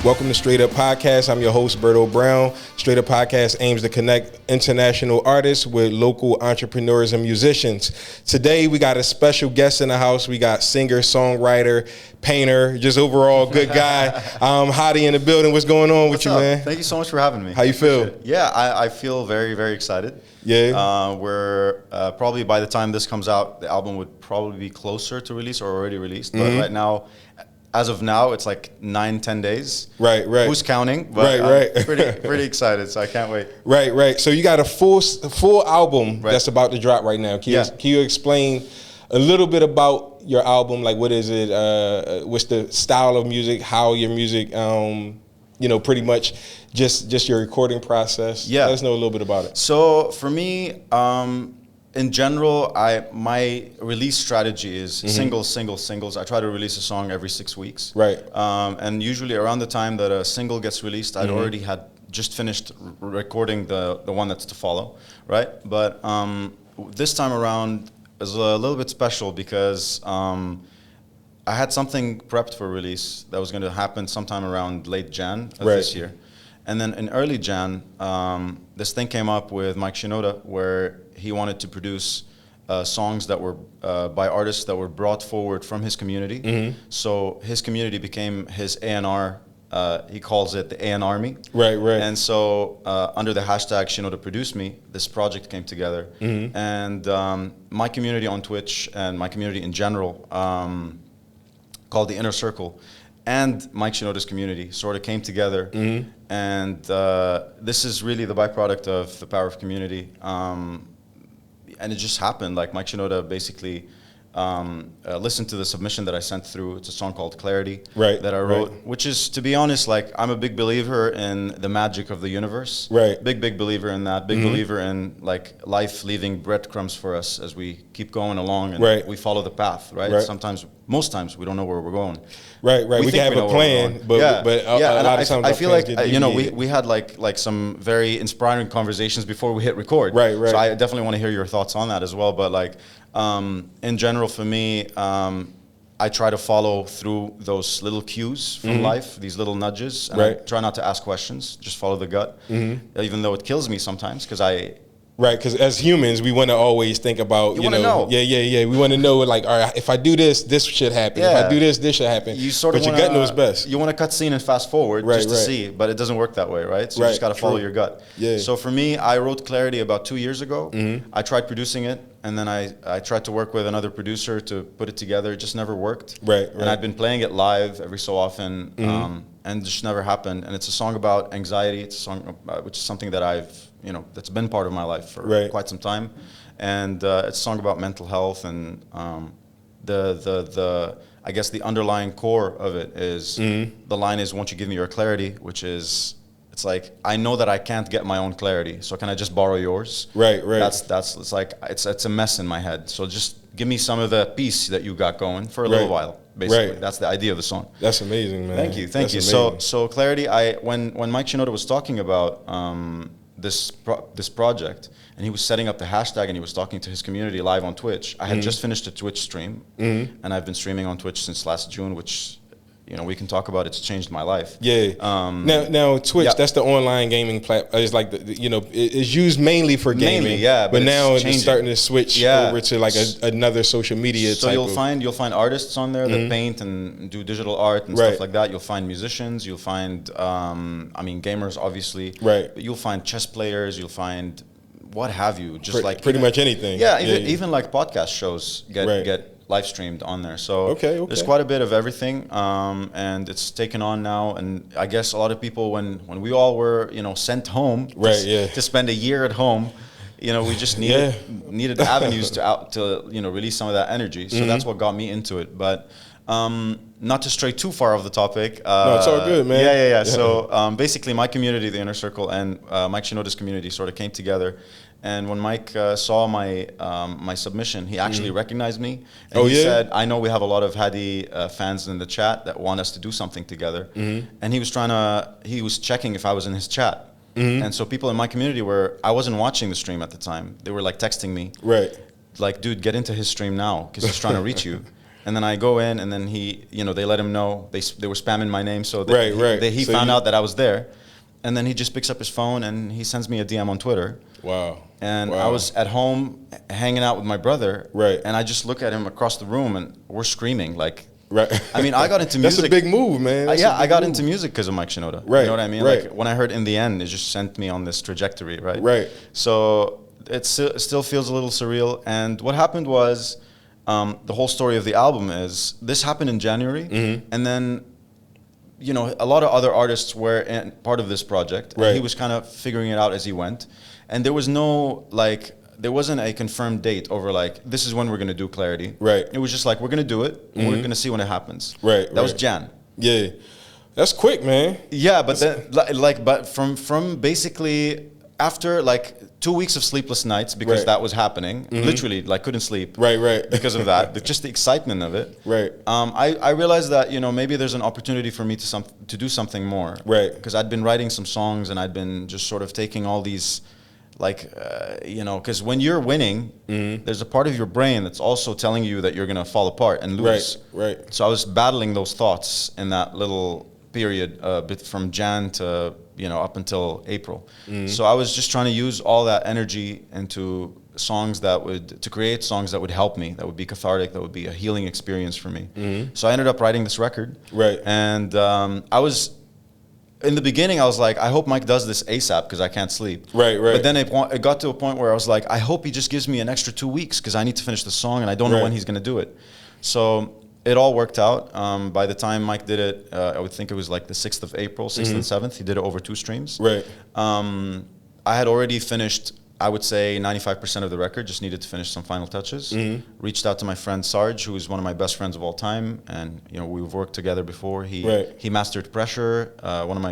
Welcome to Str8Up Podcast. I'm your host, Berto Brown. Str8Up Podcast aims to connect international artists with local entrepreneurs and musicians. Today, we got a special guest in the house. We got singer, songwriter, painter, just overall good guy. Hadi in the building. What's going on with you, man? Thank you so much for having me. How you feel? Yeah, I feel very, very excited. Yeah. We're probably by the time this comes out, the album would probably be closer to release or already released. But right now, as of now, it's like 9-10 days. Right. Who's counting? But Right. I'm pretty excited, so I can't wait. Right. So you got a full album that's about to drop right now. Can you explain a little bit about your album? Like, what is it? What's the style of music? How your music, pretty much just your recording process? Yeah. Let us know a little bit about it. So for me, in general, my release strategy is singles. I try to release a song every 6 weeks. Right. And usually around the time that a single gets released, I'd already had just finished recording the one that's to follow, right? But this time around is a little bit special because I had something prepped for release that was going to happen sometime around late Jan of this year. And then in early Jan, this thing came up with Mike Shinoda where he wanted to produce songs that were by artists that were brought forward from his community. So his community became his A&R. He calls it the A&R Army. Right. And so under the hashtag Shinoda Produce Me, this project came together. And my community on Twitch and my community in general, called the Inner Circle, and Mike Shinoda's community sort of came together. And this is really the byproduct of the power of community. And it just happened. Like Mike Shinoda basically listened to the submission that I sent through. It's a song called Clarity that I wrote, which is, to be honest, like I'm a big believer in the magic of the universe. Big believer in that. Big believer in like life leaving breadcrumbs for us as we keep going along and we follow the path, right? Sometimes, most times, we don't know where we're going. Right. We can have a plan, but a lot of times I feel like we had like some very inspiring conversations before we hit record. Right. So I definitely want to hear your thoughts on that as well. But like in general, for me, I try to follow through those little cues from life, these little nudges, and I try not to ask questions, just follow the gut, even though it kills me sometimes because because as humans, we want to always think about, you know. Yeah. We want to know, like, all right, if I do this, this should happen. If I do this, this should happen. But your gut knows best. You want to cut scene and fast forward just to see, but it doesn't work that way, right? So you just got to follow your gut. So for me, I wrote Clarity about 2 years ago. I tried producing it, and then I tried to work with another producer to put it together. It just never worked. And I'd been playing it live every so often, and it just never happened. And it's a song about anxiety. It's a song which is something that that's been part of my life for quite some time. And it's a song about mental health, and I guess the underlying core of it is the line is, won't you give me your clarity, which is, it's like, I know that I can't get my own clarity, so can I just borrow yours? That's it's like, it's a mess in my head. So just give me some of the peace that you got going for a little while. Basically, that's the idea of the song. That's amazing, man. Thank you. So Clarity, when Mike Shinoda was talking about this project, and he was setting up the hashtag, and he was talking to his community live on Twitch. I had just finished a Twitch stream, and I've been streaming on Twitch since last June, which we can talk about. It's changed my life. Now Twitch, that's the online gaming platform. It's like it's used mainly for gaming. But now it's starting to switch over to like another social media. So you'll find artists on there that paint and do digital art and stuff like that. You'll find musicians. You'll find gamers, obviously. But you'll find chess players. You'll find what have you. Just like pretty much anything. Even like podcast shows get live streamed on there. So there's quite a bit of everything, and it's taken on now. And I guess a lot of people, when we all were sent home to spend a year at home, we just needed avenues to release some of that energy. So that's what got me into it. But not to stray too far off the topic. No, it's all good, man. So basically, my community, the Inner Circle, and Mike Shinoda's community sort of came together. And when Mike saw my submission, he actually recognized me. And he said, I know we have a lot of Hadi fans in the chat that want us to do something together. And he was checking if I was in his chat. And so people in my community I wasn't watching the stream at the time. They were like texting me. Like, dude, get into his stream now because he's trying to reach you. And then I go in, and then they let him know they were spamming my name, so he So found out that I was there, and then he just picks up his phone and he sends me a DM on Twitter. Wow. And I was at home hanging out with my brother, right? And I just look at him across the room, and we're screaming like. Right. I mean, I got into music. That's a big move, man. I got into music because of Mike Shinoda. Right. You know what I mean? Right. Like when I heard In the End, it just sent me on this trajectory, right? Right. So it still feels a little surreal. And what happened was, the whole story of the album is this happened in January, and then, a lot of other artists were part of this project. Right. And he was kind of figuring it out as he went, and there was no there wasn't a confirmed date over this is when we're gonna do Clarity. Right. It was just we're gonna do it. And we're gonna see when it happens. Right. That was Jan. Yeah. That's quick, man. Yeah, but then but from basically after 2 weeks of sleepless nights because that was happening, literally couldn't sleep. Right. Because of that, just the excitement of it. Right. I realized that maybe there's an opportunity for me to do something more. Right. Because I'd been writing some songs and I'd been just sort of taking all these. Because when you're winning, there's a part of your brain that's also telling you that you're gonna fall apart and lose. Right. So I was battling those thoughts in that little period, bit from Jan to up until April. So I was just trying to use all that energy into songs to create songs that would help me, that would be cathartic, that would be a healing experience for me. So I ended up writing this record. Right. And in the beginning, I was like, I hope Mike does this ASAP because I can't sleep. Right. But then it got to a point where I was like, I hope he just gives me an extra 2 weeks because I need to finish the song and I don't know when he's going to do it. So it all worked out. By the time Mike did it, I would think it was the 6th of April, 6th and 7th. He did it over 2 streams. Right. I had already finished, I would say 95% of the record, just needed to finish some final touches. Reached out to my friend Sarge, who is one of my best friends of all time, and we've worked together before. He mastered Pressure, one of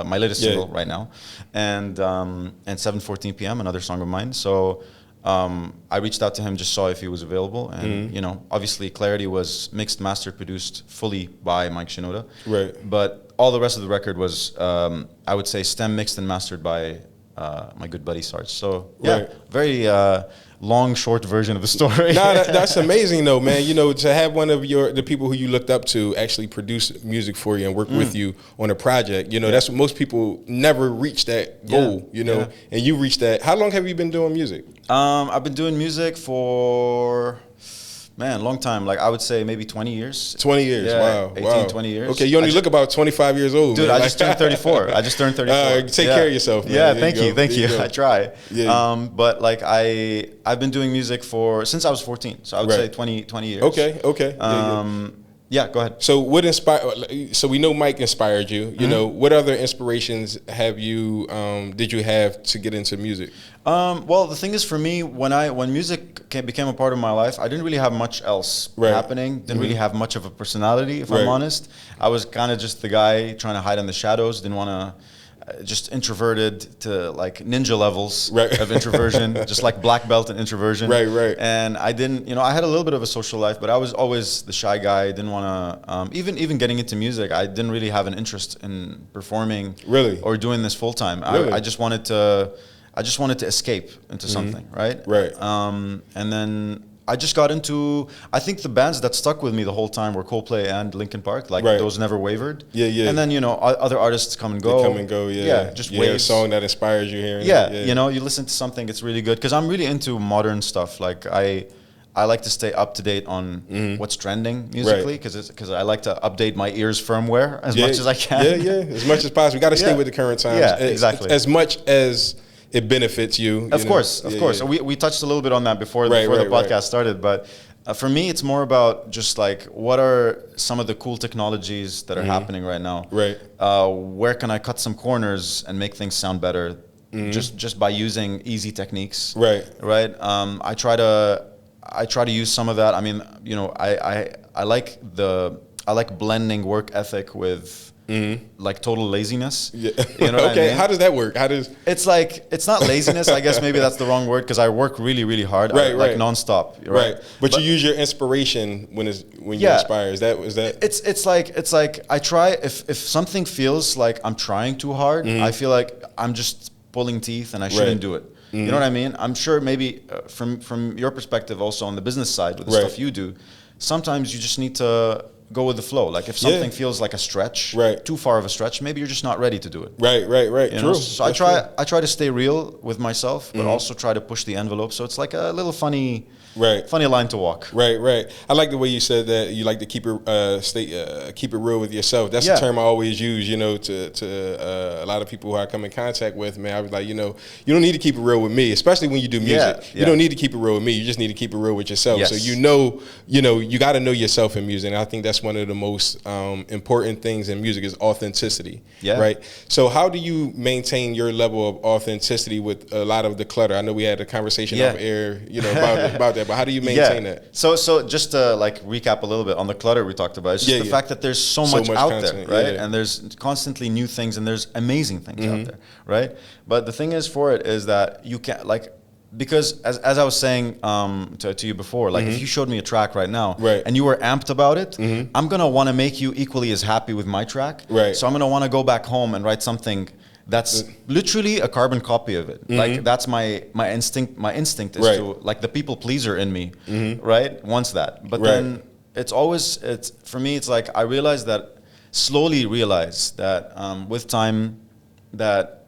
my latest single right now, and 7:14 p.m., another song of mine. So I reached out to him, just saw if he was available, and obviously Clarity was mixed, mastered, produced fully by Mike Shinoda. Right. But all the rest of the record was, I would say, stem mixed and mastered by my good buddy Sarge. So very long, short version of the story. That's amazing though, man. To have one of the people who you looked up to actually produce music for you and work with you on a project. That's what most people never reach that goal. And you reached that. How long have you been doing music? I've been doing music for. Man, long time. I would say maybe 20 years. 20 years, yeah, wow. 18, 20 years. Okay, you only look about 25 years old. Dude, man. I just turned 34. Take care of yourself, man. Yeah, thank you. Go. I try. Yeah. But I've been doing music since I was 14. So I would say 20 years. Okay. Yeah, go ahead. So what inspired? So we know Mike inspired you. What other inspirations did you have to get into music? Well, the thing is, for me, when music became a part of my life, I didn't really have much else happening. Didn't really have much of a personality, if I'm honest. I was kind of just the guy trying to hide in the shadows. Didn't want to. Just introverted to ninja levels of introversion, just black belt in introversion. Right. And I didn't, I had a little bit of a social life, but I was always the shy guy. I didn't want to, even getting into music, I didn't really have an interest in performing. Really? Or doing this full time. Really? I just wanted to escape into something, right? Right. And then I just got into, I think the bands that stuck with me the whole time were Coldplay and Linkin Park. Those never wavered. Yeah. And then, other artists come and go. Yeah. Just waves. A song that inspires you here. Yeah. You listen to something, it's really good. Because I'm really into modern stuff. I like to stay up to date on what's trending musically. Because I like to update my ears' firmware as much as I can. Yeah. As much as possible. You got to stay with the current times. Yeah, exactly. As much as it benefits you. Of course. We touched a little bit on that before the podcast started, but for me, it's more about just what are some of the cool technologies that are happening right now? Right. Where can I cut some corners and make things sound better? Just by using easy techniques. Right. I try to use some of that. I mean, I like blending work ethic with total laziness. Yeah. You know what I mean? How does that work? It's not laziness. I guess maybe that's the wrong word because I work really, really hard, nonstop. Right. But you use your inspiration when you inspire. Is that? It's like I try if something feels like I'm trying too hard, I feel like I'm just pulling teeth and I shouldn't do it. You know what I mean? I'm sure maybe from your perspective also on the business side with the stuff you do, sometimes you just need to go with the flow. Like if something feels like a stretch, too far of a stretch, maybe you're just not ready to do it. Right. You know? So I try to stay real with myself, but also try to push the envelope. So it's like a little funny line to walk. Right. I like the way you said that you like to keep it keep it real with yourself. That's the term I always use, you know, to a lot of people who I come in contact with, man. I was like, you know, you don't need to keep it real with me, especially when you do music. You don't need to keep it real with me. You just need to keep it real with yourself. So you know, you got to know yourself in music. And I think that's one of the most important things in music is authenticity. Right. So how do you maintain your level of authenticity with a lot of the clutter? I know we had a conversation off air, you know, about that. But how do you maintain that? So just to like recap a little bit on the clutter we talked about, it's just the fact that there's so much out content, there, right? And there's constantly new things and there's amazing things out there, right? But the thing is for it is that you can't like, because as I was saying to you before, like if you showed me a track right now and you were amped about it, I'm going to want to make you equally as happy with my track. So I'm going to want to go back home and write something that's literally a carbon copy of it. Like that's my instinct. My instinct is to like the people pleaser in me, right? Wants that. But then it's for me. It's like I slowly realize that with time that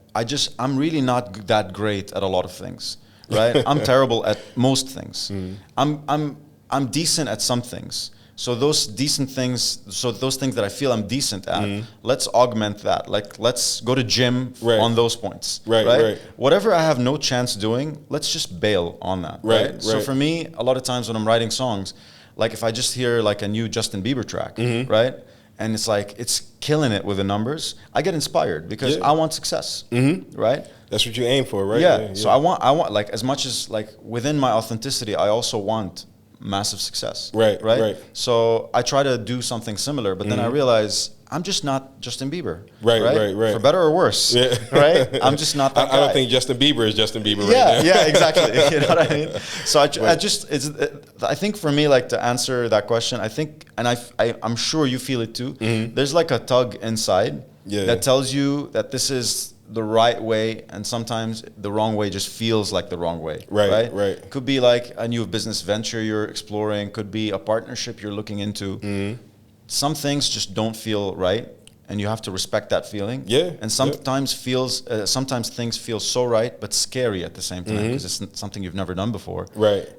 I'm really not that great at a lot of things, right? I'm terrible at most things. I'm decent at some things. So those things that I feel I'm decent at, let's augment that. Like let's go to gym on those points, right? Whatever I have no chance doing, let's just bail on that, right? So for me, a lot of times when I'm writing songs, like if I just hear like a new Justin Bieber track, right? And it's like, it's killing it with the numbers, I get inspired because I want success, right? That's what you aim for, right? Yeah. So I want like as much as like within my authenticity, I also want massive success. Right. So I try to do something similar, but then I realize I'm just not Justin Bieber. Right. For better or worse. Right. I'm just not that guy. I don't think Justin Bieber is Justin Bieber right now. Yeah, exactly. You know what I mean? So I think for me, like to answer that question, I think, and I'm sure you feel it too. There's like a tug inside that tells you that this is the right way, and sometimes the wrong way just feels like the wrong way. Right. Could be like a new business venture you're exploring, could be a partnership you're looking into. Some things just don't feel right, and you have to respect that feeling. And sometimes sometimes things feel so right but scary at the same time because it's something you've never done before.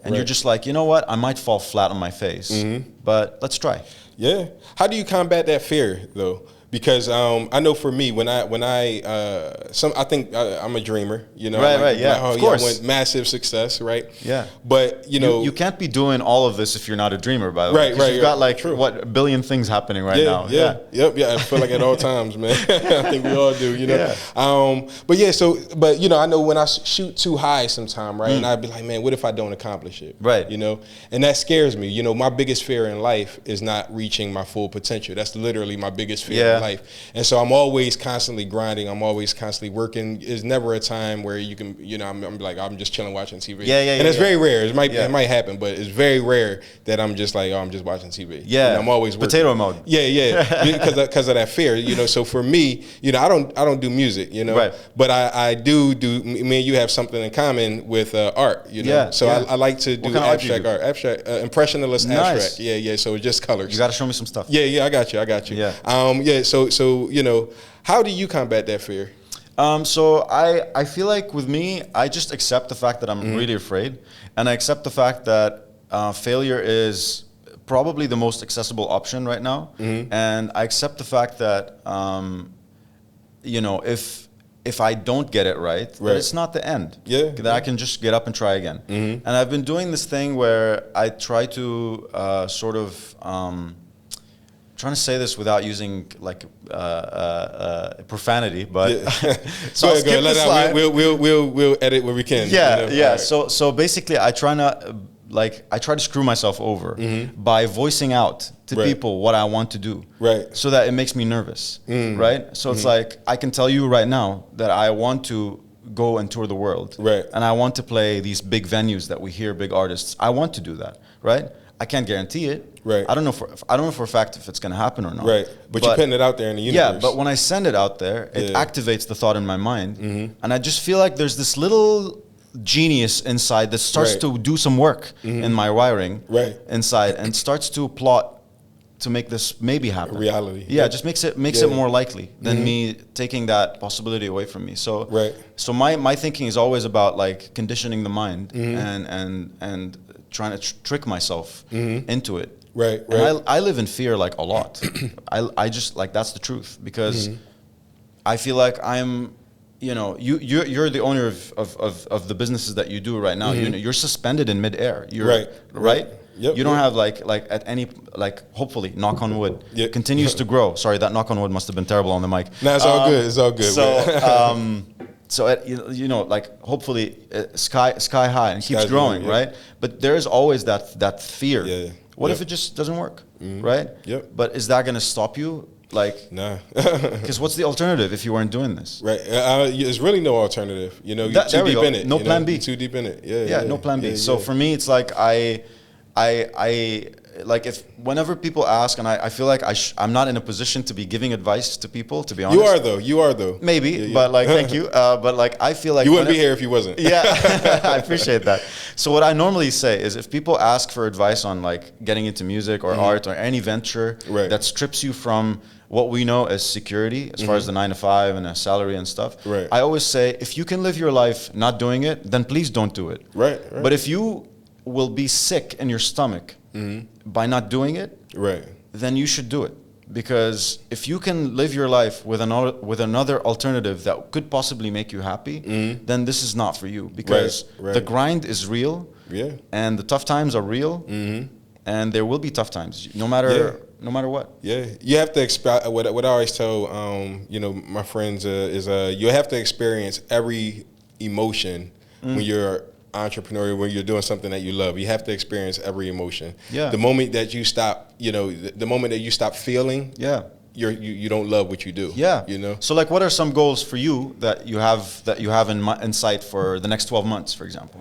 And you're just like, you know what? I might fall flat on my face, but let's try. How do you combat that fear though? Because I know for me, I think I'm a dreamer, you know. Of course. I want massive success, right? But you can't be doing all of this if you're not a dreamer, by the way. You've got like a billion things happening right now. I feel like at all times, man. I think we all do, you know. I know when I shoot too high sometime, right, and I'd be like, man, what if I don't accomplish it, you know? And that scares me. You know, my biggest fear in life is not reaching my full potential. That's literally my biggest fear. Life. And so I'm always constantly grinding. I'm always constantly working. There's never a time where you can, you know, I'm like, I'm just chilling watching TV. And it's very rare. It might happen, but it's very rare that I'm just like, I'm just watching TV. And I'm always working. Potato mode. Because of that fear, you know. So for me, you know, I don't do music, you know, but I do. Me and you have something in common with art, you know. So I like to do abstract art, impressionist abstract. So it's just colors. You got to show me some stuff. I got you. So you know, how do you combat that fear? So I feel like with me, I just accept the fact that I'm really afraid, and I accept the fact that failure is probably the most accessible option right now, and I accept the fact that you know, if I don't get it right, that it's not the end. That I can just get up and try again. And I've been doing this thing where I try to sort of trying to say this without using like profanity, but so I'll skip this line. We'll edit where we can. So basically, I try to screw myself over by voicing out to people what I want to do, so that it makes me nervous, right? So it's like I can tell you right now that I want to go and tour the world, and I want to play these big venues that we hear big artists. I want to do that, right? I can't guarantee it. I don't know for a fact if it's going to happen or not. But you're putting it out there in the universe. But when I send it out there, it activates the thought in my mind, and I just feel like there's this little genius inside that starts Right. to do some work in my wiring Right. inside and starts to plot to make this maybe happen. Reality. Yeah, Yeah. just makes it Yeah. more likely than me taking that possibility away from me. So Right. so my thinking is always about like conditioning the mind and trying to trick myself into it. Right, And right. I live in fear like a lot. I just like that's the truth because I feel like I'm, you know, you're the owner of the businesses that you do right now. You know, you're suspended in midair. You're Right, right. Yep, You don't yep. have like at any like hopefully knock on wood Yeah. continues to grow. Sorry, that knock on wood must have been terrible on the mic. No, it's all good. It's all good. So man. so you know like hopefully sky high and keeps Sky's the growing, limit, yeah. right? But there is always that fear. Yeah. What Yep. if it just doesn't work, right? Yep. But is that going to stop you? Like, Nah. because what's the alternative if you weren't doing this? Right. There's really no alternative. You know, you're That- too there we deep go. in it. No you plan know? B. You're too deep in it. Yeah. Yeah, no plan B. Yeah, So yeah. for me, it's like I like if whenever people ask, and I feel like I'm not in a position to be giving advice to people. To be honest, You are though. maybe, Yeah, yeah. but like thank you. But like I feel like You wouldn't be whenever- here if you wasn't. Yeah, I appreciate that. So what I normally say is if people ask for advice on like getting into music or art or any venture Right. that strips you from what we know as security, as far as the 9 to 5 and a salary and stuff, Right. I always say if you can live your life not doing it, then please don't do it. Right. But if you will be sick in your stomach by not doing it, Right. then you should do it. Because if you can live your life with another alternative that could possibly make you happy, then this is not for you. Because Right. the grind is real, Yeah. and the tough times are real, and there will be tough times, no matter what. Yeah, you have to what I always tell you know my friends is you have to experience every emotion when you're entrepreneurial, when you're doing something that you love. You have to experience every emotion. Yeah. The moment that you stop, you know, the moment that you stop feeling, Yeah. you don't love what you do. Yeah. You know. So like, what are some goals for you that you have in sight for the next 12 months, for example?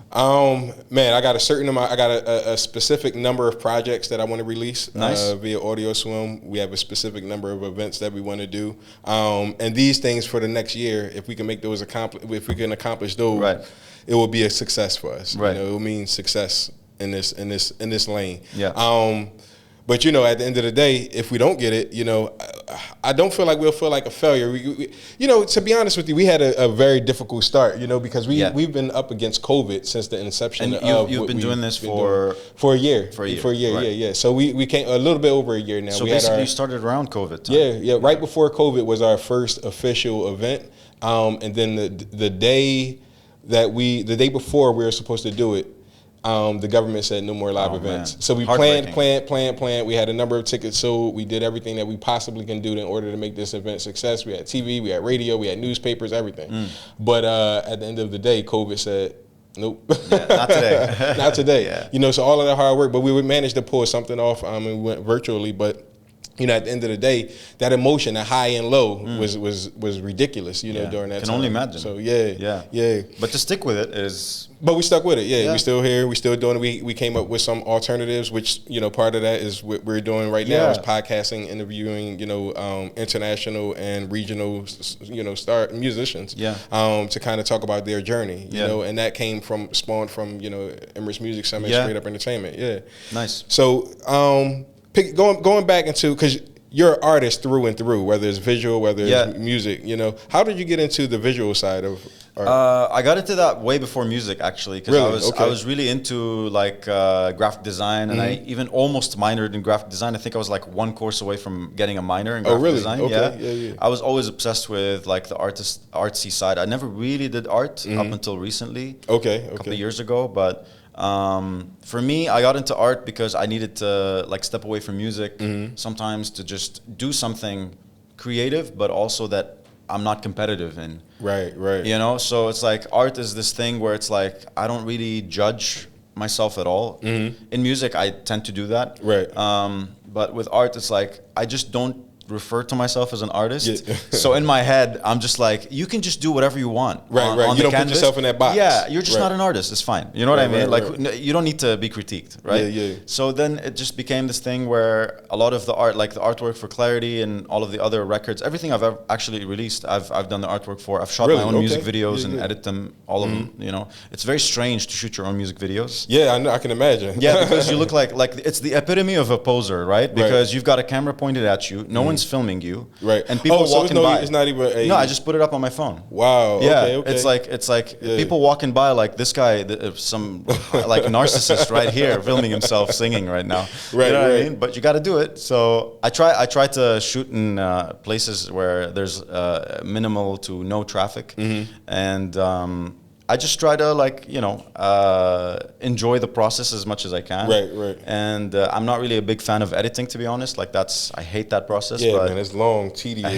Man, I got a certain amount. I got a specific number of projects that I want to release Nice. via Audio Swim. We have a specific number of events that we want to do, and these things for the next year. If we can make those if we can accomplish those, Right. it will be a success for us. Right. You know, it will mean success in this lane. Yeah. But you know, at the end of the day, if we don't get it, you know, I don't feel like we'll feel like a failure. You know, to be honest with you, we had a very difficult start. You know, because we've been up against COVID since the inception. And of you've what been we've doing this been for doing. a year. For a year, right. Yeah. So we came a little bit over a year now. So we basically, had you started around COVID time. yeah. Right before COVID was our first official event, and then the day before we were supposed to do it, the government said no more live events. Man. So we planned. We had a number of tickets sold. We did everything that we possibly can do in order to make this event a success. We had TV, we had radio, we had newspapers, everything. But at the end of the day, COVID said, nope. Yeah, not today. Not today. Yeah. You know, so all of that hard work, but we would manage to pull something off, and we went virtually. But you know, at the end of the day, that emotion, that high and low, was ridiculous. You know, Yeah. during that Can time. only imagine. So yeah. But to stick with it is. But we stuck with it. Yeah, Yeah. we still here. We still doing it. We came up with some alternatives, which you know, part of that is what we're doing right now Yeah. is podcasting, interviewing, you know, international and regional, you know, star musicians. Yeah. To kind of talk about their journey. You Yeah. know, and that spawned from you know Emirates Music Summit, Yeah. Str8Up Entertainment. Yeah. Nice. So going back into because you're an artist through and through, whether it's visual, whether it's music. You know, how did you get into the visual side of art? I got into that way before music, actually, because Really? I was really into like graphic design, and I even almost minored in graphic design. I think I was like one course away from getting a minor in graphic really? design. Okay. Yeah. Yeah. I was always obsessed with like the artsy side. I never really did art up until recently. Okay. A couple of years ago, but for me, I got into art because I needed to like step away from music sometimes to just do something creative, but also that I'm not competitive in. Right. You know, so it's like art is this thing where it's like I don't really judge myself at all. In music, I tend to do that. Right. But with art, it's like I just don't refer to myself as an artist. Yeah. So in my head, I'm just like, you can just do whatever you want. Right, on, right. on You the don't put canvas. yourself in that box. Yeah, you're just Right. not an artist. It's fine. You know what I mean? Right, Like, right. you don't need to be critiqued, right? Yeah, yeah. So then it just became this thing where a lot of the art, like the artwork for Clarity and all of the other records, everything I've ever actually released, I've done the artwork for. I've shot Really? my own Okay. music videos Yeah, and yeah. edit them, all of them. You know, it's very strange to shoot your own music videos. Yeah, I know. I can imagine. Yeah, because you look like it's the epitome of a poser, right? Because you've got a camera pointed at you, no one's filming you, Right. And people so walking by. it's not even a... No, I just put it up on my phone. Wow. Yeah, Okay. it's like people walking by, like this guy, some like narcissist right here filming himself singing right now. Right, you know what right. I mean? But you got to do it. So I try to shoot in places where there's minimal to no traffic, and I just try to enjoy the process as much as I can. Right, right. And I'm not really a big fan of editing, to be honest. Like I hate that process. Yeah, but man, it's long, tedious.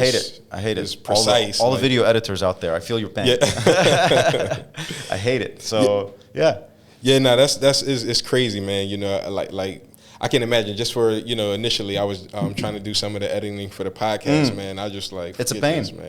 I hate it. It's precise. All the video editors out there, I feel your pain. Yeah. I hate it. So yeah. Yeah, no, it's crazy, man. You know, like I can imagine just for, initially I was trying to do some of the editing for the podcast, man. I just like, it's a pain, this, man.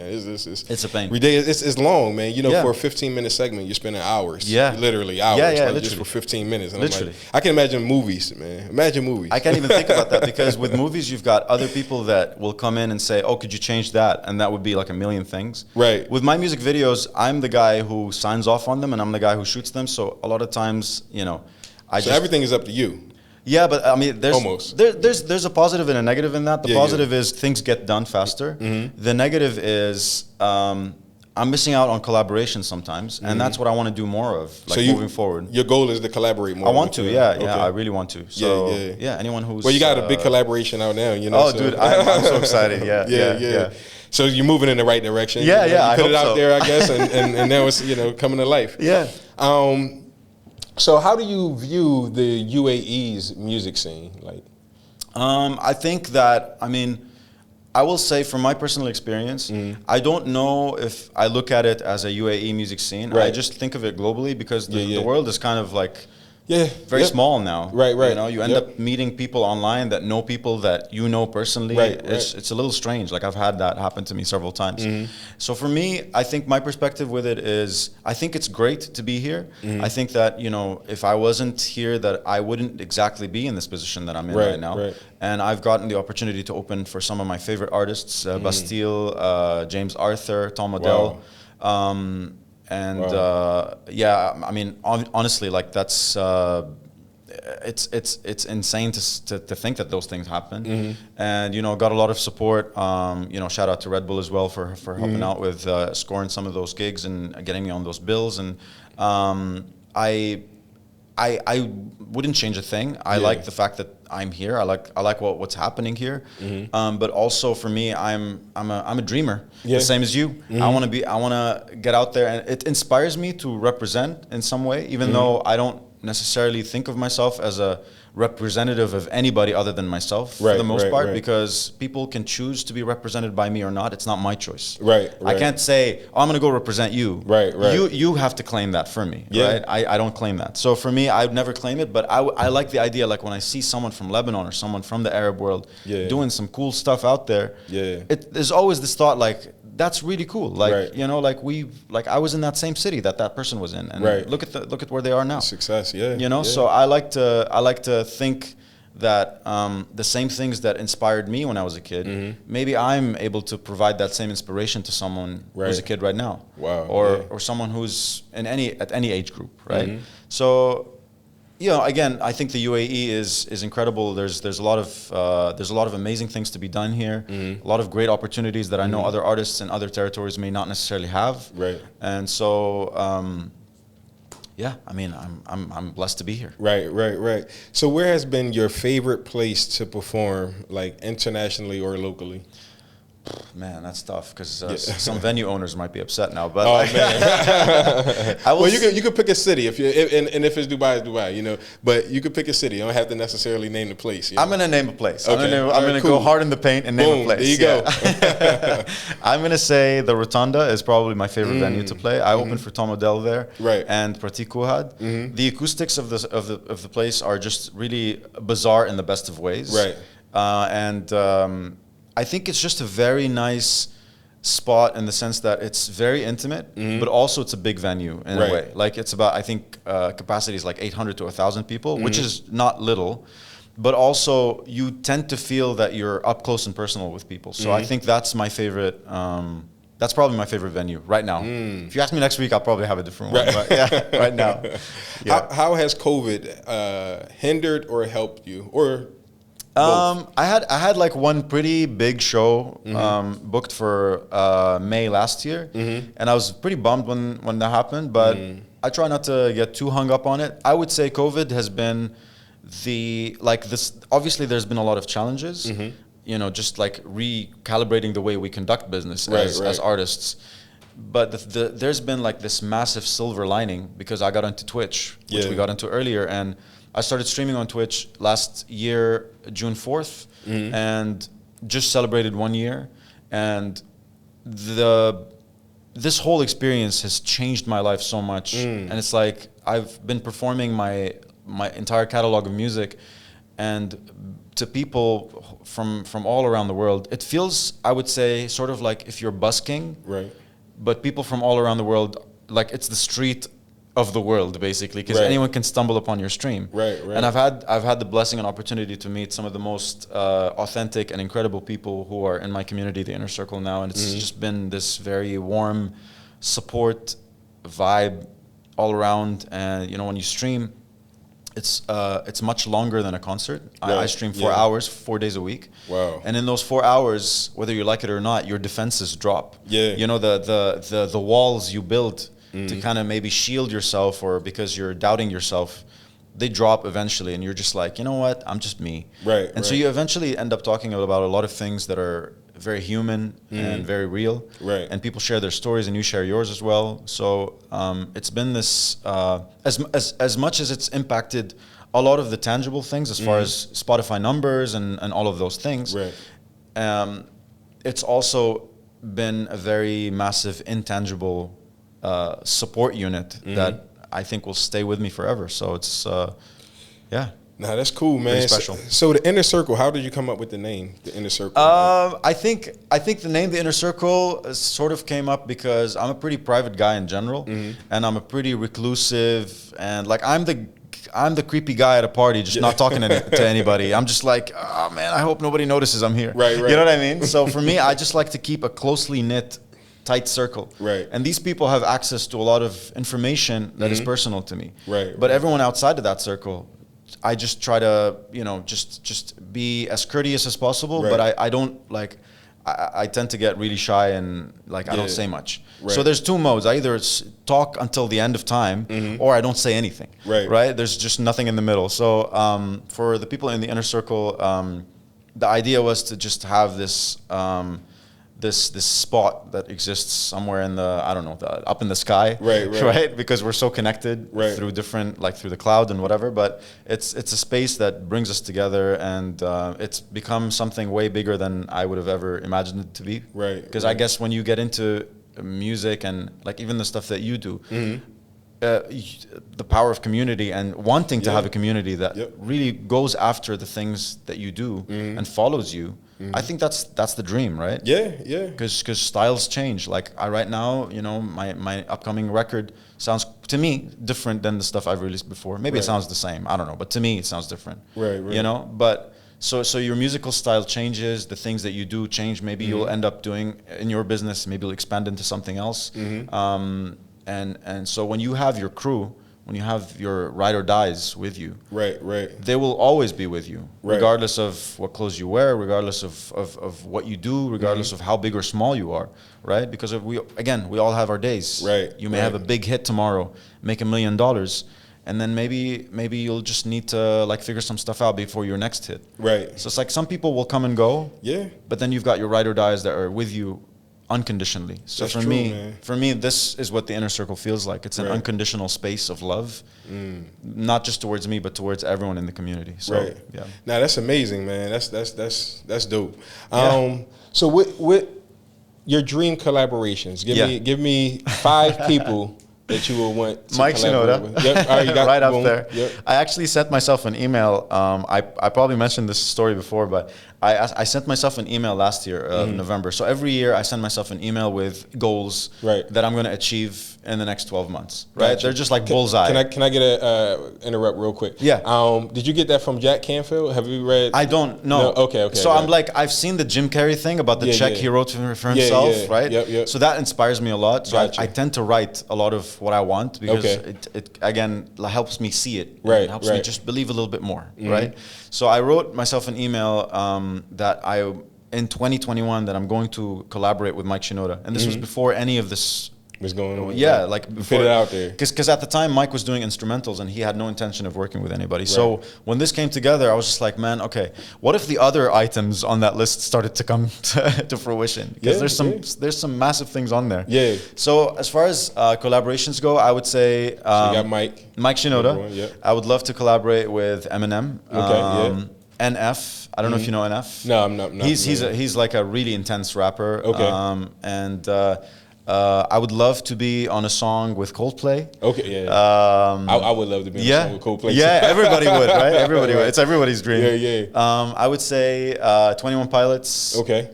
It's a pain. It's long, man. Yeah. For a 15-minute segment, you're spending hours. Yeah. Literally hours. Yeah, like literally. just for 15 minutes. And Literally. I'm like, I can imagine movies, man. Imagine movies. I can't even think about that because with movies, you've got other people that will come in and say, oh, could you change that? And that would be like a million things. Right. With my music videos, I'm the guy who signs off on them and I'm the guy who shoots them. So a lot of times, So everything is up to you. Yeah, but I mean, Almost. there's a positive and a negative in that. The positive is things get done faster. The negative is I'm missing out on collaboration sometimes, and that's what I want to do more of, moving forward. Your goal is to collaborate more. I want to, yeah, Okay. I really want to. So yeah, anyone who's well, you got a big collaboration out now, Oh, so. dude, I'm so excited. Yeah. So you're moving in the right direction. Yeah, yeah, You I put hope it out so. there, I guess, and now it's coming to life. Yeah. So how do you view the UAE's music scene? Like, I think that, I will say from my personal experience, I don't know if I look at it as a UAE music scene. I Right. just think of it globally because the world is kind of like very yeah. small now. Right. You end up meeting people online that know people that you know personally. Right. It's a little strange. Like I've had that happen to me several times. So for me, I think my perspective with it is, I think it's great to be here. I think that, if I wasn't here, that I wouldn't exactly be in this position that I'm in right now. Right. And I've gotten the opportunity to open for some of my favorite artists, Bastille, James Arthur, Tom Odell. Honestly, like that's it's insane to think that those things happen. And got a lot of support. Shout out to Red Bull as well for helping out with scoring some of those gigs and getting me on those bills. And I wouldn't change a thing. I like the fact that I'm here. I like what's happening here. But also for me, I'm a dreamer, the same as you. I want to get out there, and it inspires me to represent in some way, even though I don't necessarily think of myself as a representative of anybody other than myself for the most part, because people can choose to be represented by me or not. It's not my choice. I can't say, oh, I'm going to go represent you. You have to claim that for me. Right? I don't claim that. So for me, I would never claim it, but I like the idea, like when I see someone from Lebanon or someone from the Arab world doing some cool stuff out there, there's always this thought, like, that's really cool. Like, I was in that same city that person was in, and look at where they are now. Success, So I like to think that the same things that inspired me when I was a kid, maybe I'm able to provide that same inspiration to someone who's a kid right now. Wow. Or someone who's at any age group, right? So, again, I think the UAE is incredible. There's a lot of amazing things to be done here. A lot of great opportunities that I know other artists in other territories may not necessarily have. And so. I'm blessed to be here. Right. So where has been your favorite place to perform, like internationally or locally? Man, that's tough because some venue owners might be upset now. But well, you could pick a city if it's Dubai, it's Dubai, But you could pick a city. You don't have to necessarily name the place. I'm gonna name a place. Okay. I'm gonna go hard in the paint and name a place. There you go. I'm gonna say the Rotunda is probably my favorite venue to play. I opened for Tom Odell there, and Pratik Kuhad. The acoustics of the place are just really bizarre in the best of ways, I think it's just a very nice spot in the sense that it's very intimate, but also it's a big venue in a way. Like it's about, I think capacity is like 800 to 1,000 people, which is not little, but also you tend to feel that you're up close and personal with people. So I think that's my favorite. That's probably my favorite venue right now. If you ask me next week, I'll probably have a different one. But yeah, right now. Yeah. How has COVID hindered or helped you, or I had like one pretty big show booked for May last year, and I was pretty bummed when that happened. But I try not to get too hung up on it. I would say COVID has been this. Obviously, there's been a lot of challenges. You know, just like recalibrating the way we conduct business as artists. But there's been like this massive silver lining because I got into Twitch, which we got into earlier, and I started streaming on Twitch last year, June 4th, and just celebrated 1 year. And this whole experience has changed my life so much. And it's like I've been performing my entire catalog of music, and to people from all around the world. It feels, I would say, sort of like if you're busking, but people from all around the world, like it's the street of the world basically, because anyone can stumble upon your stream. And I've had the blessing and opportunity to meet some of the most authentic and incredible people who are in my community, the Inner Circle now, and it's just been this very warm support vibe all around. And you know, when you stream, it's much longer than a concert. I stream 4 hours, 4 days a week. Wow. And in those 4 hours, whether you like it or not, your defenses drop. You know, the walls you build to kind of maybe shield yourself, or because you're doubting yourself, they drop eventually, and you're just like, you know what, I'm just me. And so you eventually end up talking about a lot of things that are very human and very real. And people share their stories, and you share yours as well. So it's been this, as much as it's impacted a lot of the tangible things as far as Spotify numbers and all of those things, it's also been a very massive intangible support unit that I think will stay with me forever. So it's, Nah, that's cool, man. Pretty special. So the Inner Circle, how did you come up with the name, the Inner Circle? I think the name The Inner Circle sort of came up because I'm a pretty private guy in general, and I'm a pretty reclusive, and like I'm the creepy guy at a party, just not talking to anybody. I'm just like, oh man, I hope nobody notices I'm here. You know what I mean? So for me, I just like to keep a closely knit, tight circle. And these people have access to a lot of information that is personal to me. But everyone outside of that circle, I just try to, you know, just be as courteous as possible, but I don't like, I tend to get really shy and like I don't say much. So there's two modes. I either talk until the end of time, or I don't say anything. There's just nothing in the middle. So for the people in the Inner Circle, the idea was to just have this this spot that exists somewhere in the, I don't know, up in the sky, right? Because we're so connected through different, like through the cloud and whatever. But it's a space that brings us together, and it's become something way bigger than I would have ever imagined it to be. Because I guess when you get into music and like even the stuff that you do, the power of community and wanting to have a community that really goes after the things that you do and follows you. I think that's the dream, right? Because styles change. Like right now, you know, my upcoming record sounds to me different than the stuff I've released before. Maybe it sounds the same. I don't know, but to me it sounds different. You know, but so your musical style changes. The things that you do change. Maybe you'll end up doing in your business. Maybe you'll expand into something else. And so when you have your crew, when you have your ride or dies with you, they will always be with you, regardless of what clothes you wear, regardless of what you do, regardless of how big or small you are, right? Because we all have our days. You may have a big hit tomorrow, make $1 million, and then maybe you'll just need to like figure some stuff out before your next hit. So it's like some people will come and go, but then you've got your ride or dies that are with you unconditionally. So for me, this is what the Inner Circle feels like. It's an unconditional space of love, not just towards me, but towards everyone in the community. So Now that's amazing, man. That's dope. So what your dream collaborations? Give me 5 people that you would want to Mike collaborate Shinoda. with? Yep. All right, you got Right up boom. there. Yep. I actually sent myself an email. I probably mentioned this story before, but I sent myself an email last year of November. So every year I send myself an email with goals that I'm going to achieve in the next 12 months. Right? Gotcha. They're just like bullseye. Can I get a interrupt real quick? Yeah. Did you get that from Jack Canfield? Have you read? I don't know. No? Okay. So I'm like, I've seen the Jim Carrey thing about the check he wrote for himself, right? Yep. So that inspires me a lot. So Gotcha. I tend to write a lot of what I want because it again helps me see it. It helps me just believe a little bit more, right? So I wrote myself an email that in 2021 that I'm going to collaborate with Mike Shinoda, and this was before any of this was going on. Yeah, like fit it out there. Because at the time Mike was doing instrumentals and he had no intention of working with anybody. So when this came together, I was just like, man, okay, what if the other items on that list started to come to fruition? Because there's some massive things on there. Yeah. So as far as collaborations go, I would say so you got Mike Shinoda. I would love to collaborate with Eminem. Okay. NF. I don't know if you know NF. No, I'm not. He's like a really intense rapper. Okay. I would love to be on a song with Coldplay. Okay, yeah. I would love to be on a song with Coldplay. Yeah, everybody would, right? Everybody would. It's everybody's dream. Yeah. I would say 21 Pilots. Okay.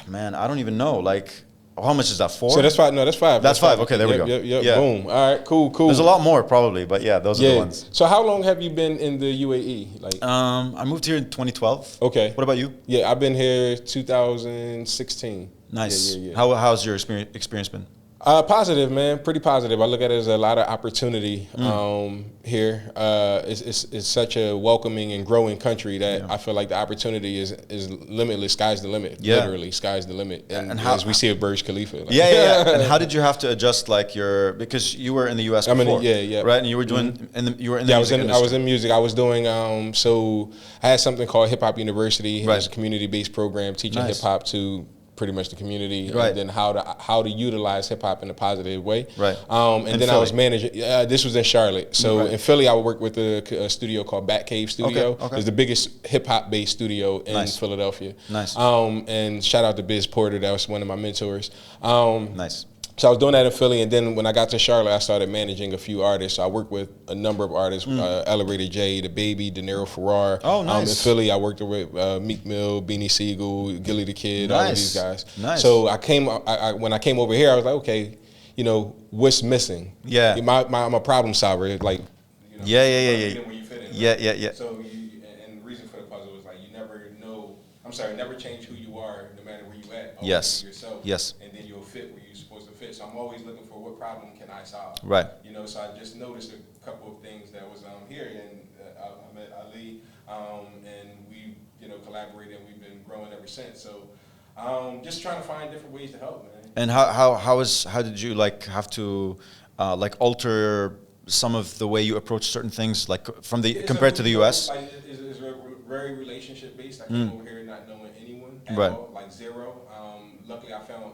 Man, I don't even know. Like, how much is that? 4? So that's 5. No, that's 5. That's 5. Okay, there we go. Yep. Yeah. Boom. All right. Cool. There's a lot more probably, but yeah, those are the ones. So how long have you been in the UAE? Like, I moved here in 2012. Okay. What about you? Yeah, I've been here 2016. Nice. Yeah. How's your experience been? Positive, man. Pretty positive. I look at it as a lot of opportunity here. It's such a welcoming and growing country that I feel like the opportunity is limitless. Sky's the limit. Yeah. Literally, sky's the limit. And how, as we see at Burj Khalifa. Like. Yeah. And how did you have to adjust, like because you were in the U.S. before? Right, and you were doing you were in the music industry. I was in music. I was doing so I had something called Hip Hop University. Right. It was a community-based program teaching hip hop to pretty much the community, and then how to utilize hip hop in a positive way. Right. And then Philly. I was managing. This was in Charlotte. So in Philly, I would work with a studio called Batcave Studio. Okay. It's the biggest hip hop based studio in Philadelphia. Nice. And shout out to Biz Porter. That was one of my mentors. Nice. So I was doing that in Philly, and then when I got to Charlotte, I started managing a few artists. So I worked with a number of artists, Elevated J, The Baby, De Niro Ferrar. Oh, nice. In Philly, I worked with Meek Mill, Beanie Siegel, Gilly the Kid, all of these guys. Nice. So when I came over here, I was like, okay, what's missing? Yeah. I'm a problem solver. Like, Yeah. When you fit in, Yeah. So and the reason for the puzzle is like you never know. Never change who you are, no matter where you at. Always Yes. be yourself. Yes. And then you'll fit where you're supposed to fit. So I'm always looking for what problem can I solve. Right. So I just noticed a couple of things that was here, and I met Ali, and we collaborated, and we've been growing ever since. So just trying to find different ways to help, man. And how did you have to alter some of the way you approach certain things, like compared to the US? It's very relationship based. I came over here not knowing anyone at all, like zero. Luckily, I found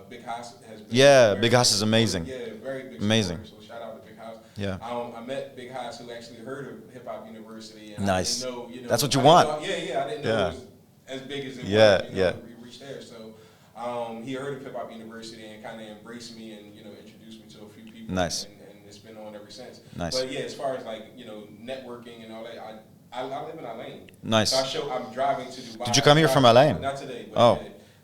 Big House has been Big House is amazing. Yeah, very big. Amazing. Support, so shout out to Big House. Yeah. I met Big House, who actually heard of Hip Hop University. And Nice. I didn't know, That's what you want. I didn't know it was as big as it was. We reached there. So he heard of Hip Hop University and kind of embraced me and introduced me to a few people. Nice. And it's been on ever since. Nice. But yeah, as far as networking and all that, I live in LA. Nice. So I'm driving to Dubai. Did you come here from LA? Not today.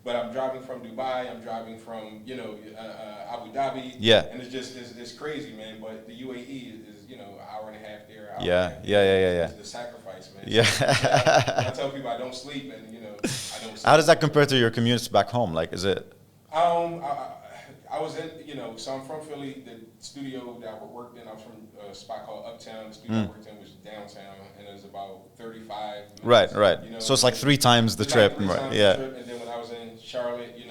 But but I'm driving from Dubai. I'm driving from Abu Dhabi. Yeah. And it's crazy, man. But the UAE is an hour and a half there. Yeah. It's the sacrifice, man. Yeah. So, I tell people I don't sleep, and I don't sleep. How does that compare to your commutes back home? Like, is it? I was in, so I'm from Philly. The studio that I worked in, I was from a spot called Uptown. The studio I worked in was downtown, and it was about 35 minutes. Right. So it's like 3 times the trip. The trip. And then when I was in Charlotte, it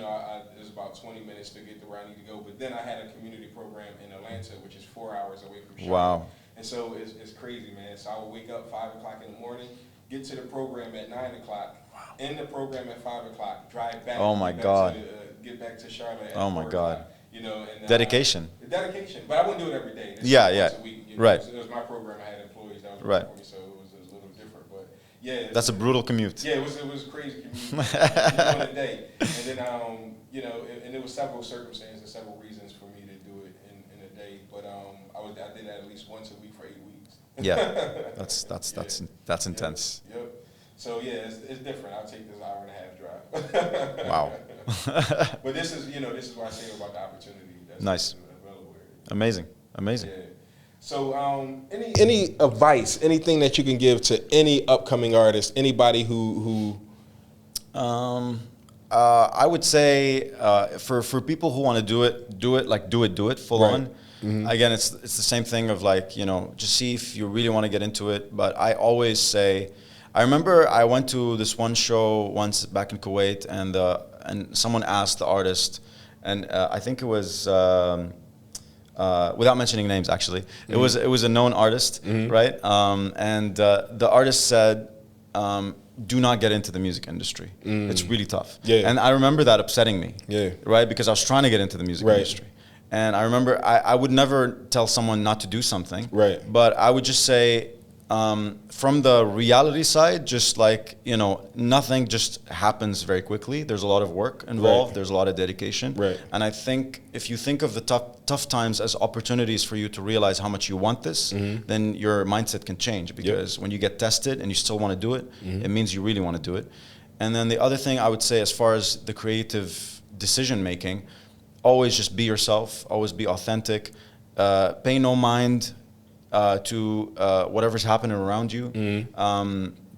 was about 20 minutes to get to where I need to go. But then I had a community program in Atlanta, which is 4 hours away from Charlotte. Wow. And so it's crazy, man. So I would wake up 5 o'clock in the morning, get to the program at 9 o'clock, end the program at 5 o'clock, drive back. Oh my God. Get back to Charlotte. Oh my God. And dedication. Dedication, but I wouldn't do it every day. Yeah. Once a week, Right. It was my program. I had employees that was Right. working for me, so it was a little different. But yeah, That's a brutal commute. Yeah, it was crazy commute. On a day, and then and there was several circumstances, several reasons for me but I did that at least once a week for 8 weeks. Yeah, that's intense. Yep. So yeah, it's different. I'll take this hour and a half drive. Wow. But this is why I say about the opportunity. That's Nice. available. Amazing. Yeah. So any advice, anything that you can give to any upcoming artist, anybody who I would say for people who want to do it full Right. on. Mm-hmm. Again, it's the same thing of like, just see if you really want to get into it. But I always say, I remember I went to this one show once back in Kuwait, and someone asked the artist, and I think it was without mentioning names actually, it was a known artist, right? And the artist said, do not get into the music industry. It's really tough. Yeah. And I remember that upsetting me. Yeah. Right? Because I was trying to get into the music industry. And I remember I would never tell someone not to do something. Right. But I would just say, from the reality side, just like, nothing just happens very quickly. There's a lot of work involved. Right. There's a lot of dedication. Right. And I think if you think of the tough times as opportunities for you to realize how much you want this, then your mindset can change. Because when you get tested and you still want to do it, it means you really want to do it. And then the other thing I would say, as far as the creative decision making, always just be yourself. Always be authentic. Pay no mind to whatever's happening around you.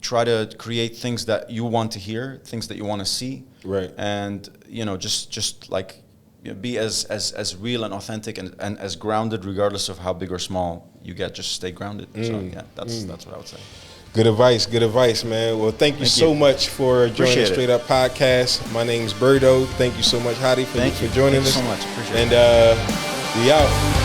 Try to create things that you want to hear, things that you want to see. Right. And just like be as real and authentic and as grounded, regardless of how big or small you get. Just stay grounded. So yeah, that's what I would say. Good advice, man. Well, thank you so much for joining the Str8Up Podcast. My name's Birdo. Thank you so much, Hadi, for joining us. Thank you so much. Appreciate it. And we out.